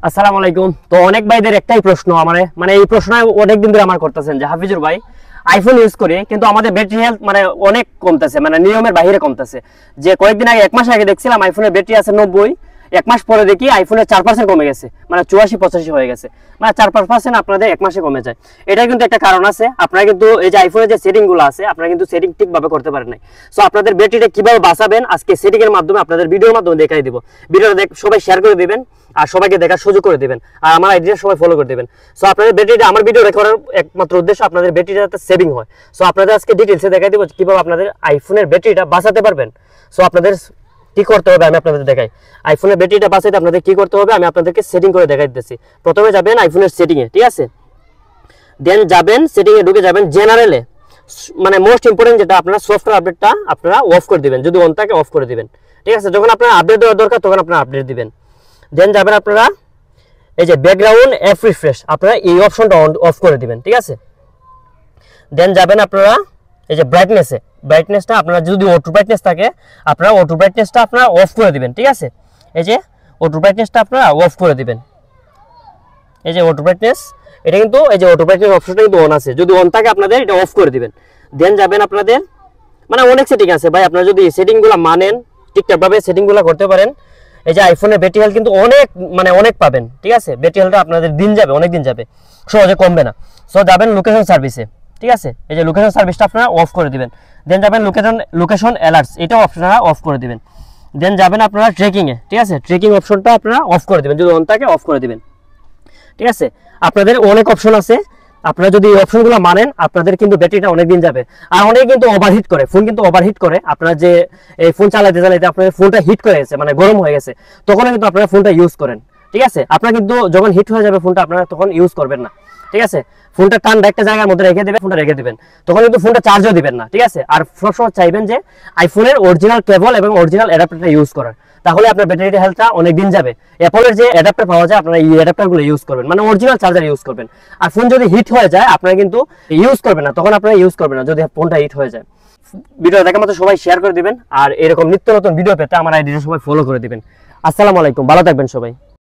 আসসালামু আলাইকুম। তো অনেক ভাইদের একটাই প্রশ্ন আমারে মানে এই প্রশ্ন অনেকদিন ধরে আমার করতেছেন যে হাফিজুর ভাই আইফোন ইউজ করি কিন্তু আমাদের ব্যাটারি হেলথ মানে অনেক কমতেছে, মানে নিয়মের বাইরে কমতেছে। যে কয়েকদিন আগে 1 মাস আগে দেখছিলাম আইফোনের ব্যাটারি আছে 90, 1 মাস পরে দেখি আইফোনের 4% কমে গেছে, মানে 84-85 হয়ে গেছে, মানে 4-5% আপনাদের 1 মাসে কমে যায়। এটা কিন্তু একটা কারণ আছে, আপনারা কিন্তু এই যে আইফোনের যে সেটিং গুলো আছে আপনারা কিন্তু সেটিং ঠিকভাবে করতে পারেন নাই। সো আপনাদের ব্যাটারিটা কিভাবে বাঁচাবেন আজকে সেটিং এর মাধ্যমে আপনাদের ভিডিওর মাধ্যমে দেখাই দিব। ভিডিওটা সবাই শেয়ার করে দিবেন আর সবাইকে দেখার সুযোগ করে দিবেন আর আমার আইডিয়া সবাই ফলো করে দিবেন। সো আপনাদের ব্যাটারিটা আমার ভিডিও রেকর্ডের একমাত্র উদ্দেশ্য আপনাদের ব্যাটারিটা সেভিং হয়। সো আপনাদের আজকে ডিটেইলসে দেখাই দিব কিভাবে আপনাদের আইফোনের ব্যাটারিটা বাঁচাতে পারবেন। সো আপনাদের কি করতে হবে আমি আপনাদের দেখাই। আইফোনের ব্যাটারিটা বাঁচাতে আপনাদের কি করতে হবে আমি আপনাদেরকে সেটিং করে দেখাই দিতেছি। প্রথমে যাবেন আইফোনের সেটিং এ, ঠিক আছে, দেন যাবেন সেটিং এ, ঢুকে যাবেন জেনারেলে, মানে মোস্ট ইম্পর্টেন্ট যেটা আপনারা সফটওয়্যার আপডেটটা আপনারা অফ করে দিবেন, যদি অন থাকে অফ করে দিবেন, ঠিক আছে। যখন আপনারা আপডেট দেওয়ার দরকার তখন আপনারা আপডেট দিবেন। দেন যাবেন আপনারা এই যে ব্যাকগ্রাউন্ড অ্যাপ রিফ্রেশ, আপনারা এই অপশনটা অফ করে দিবেন, ঠিক আছে। দেন যাবেন আপনারা এই যে ব্রাইটনেসটা আপনারা যদি অটো ব্রাইটনেস থাকে আপনারা অটো ব্রাইটনেসটা আপনারা অফ করে দিবেন, ঠিক আছে। এই যে অটো ব্রাইটনেসটা আপনারা অফ করে দিবেন, এই যে অটো ব্রাইটনেস, এটা কিন্তু এই যে অটো ব্রাইটনেস অপশনটা কিন্তু অন আছে, যদি অন থাকে আপনাদের এটা অফ করে দিবেন। দেন যাবেন আপনাদের মানে অনেক সেটিং আছে ভাই, আপনারা যদি সেটিংগুলো মানেন ঠিকঠাকভাবে সেটিংগুলো করতে পারেন এই যে আইফোনের ব্যাটারি হেলথ কিন্তু অনেক পাবেন, ঠিক আছে। ব্যাটারি হেলথটা আপনাদের দিন যাবে, অনেক দিন যাবে, সহজে কমবে না। সো যাবেন লোকেশন সার্ভিসে, ঠিক আছে, এই যে লোকেশন সার্ভিসটা আপনারা অফ করে দিবেন। দেন যাবেন লোকেশন অ্যালার্টস, এটাও আপনারা অফ করে দিবেন। দেন যাবেন আপনারা ট্রেকিংয়ে, ঠিক আছে, ট্রেকিং অপশনটা আপনারা অফ করে দিবেন, যদি অন থাকে অফ করে দিবেন, ঠিক আছে। আপনাদের অনেক অপশন আছে, আপনারা যদি এই অপশনগুলো মানেন আপনাদের কিন্তু ব্যাটারিটা অনেক দিন যাবে। আর অনেক কিন্তু ওভারহিট করে, ফোন কিন্তু ওভারহিট করে, আপনারা যে এই ফোন চালাইতে আপনাদের ফোনটা হিট করে গেছে, মানে গরম হয়ে গেছে, তখন কিন্তু আপনারা ফোনটা ইউজ করেন, ঠিক আছে। আপনারা কিন্তু যখন হিট হয়ে যাবে ফোনটা আপনারা তখন ইউজ করবেন না, ঠিক আছে। ফোনটা ঠান্ডা একটা জায়গার মধ্যে রেখে দেবেন, ফোনটা রেখে দিবেন, তখন কিন্তু ফোনটা চার্জও দিবেন না, ঠিক আছে। আর সবসময় চাইবেন যে আইফোনের অরিজিনাল কেবল এবং অরিজিনাল অ্যাডাপ্টারটা ইউজ করার, তাহলে আপনার ব্যাটারি হেলথটা অনেক দিন যাবে। অ্যাপলের যে অ্যাডাপ্টার পাওয়া যায় আপনারা এই অ্যাডাপ্টারগুলো ইউজ করবেন, মানে অরিজিনাল চার্জার ইউজ করবেন। আর ফোন যদি হিট হয়ে যায় আপনারা কিন্তু ইউজ করবেন না, তখন আপনারা ইউজ করবেন না যদি ফোনটা হিট হয়ে যায়। ভিডিও দেখার মতো সবাই শেয়ার করে দিবেন আর এরকম নিত্য নতুন ভিডিও পেতে আমার আইডিটা সবাই ফলো করে দিবেন। আসসালামু আলাইকুম, ভালো থাকবেন সবাই।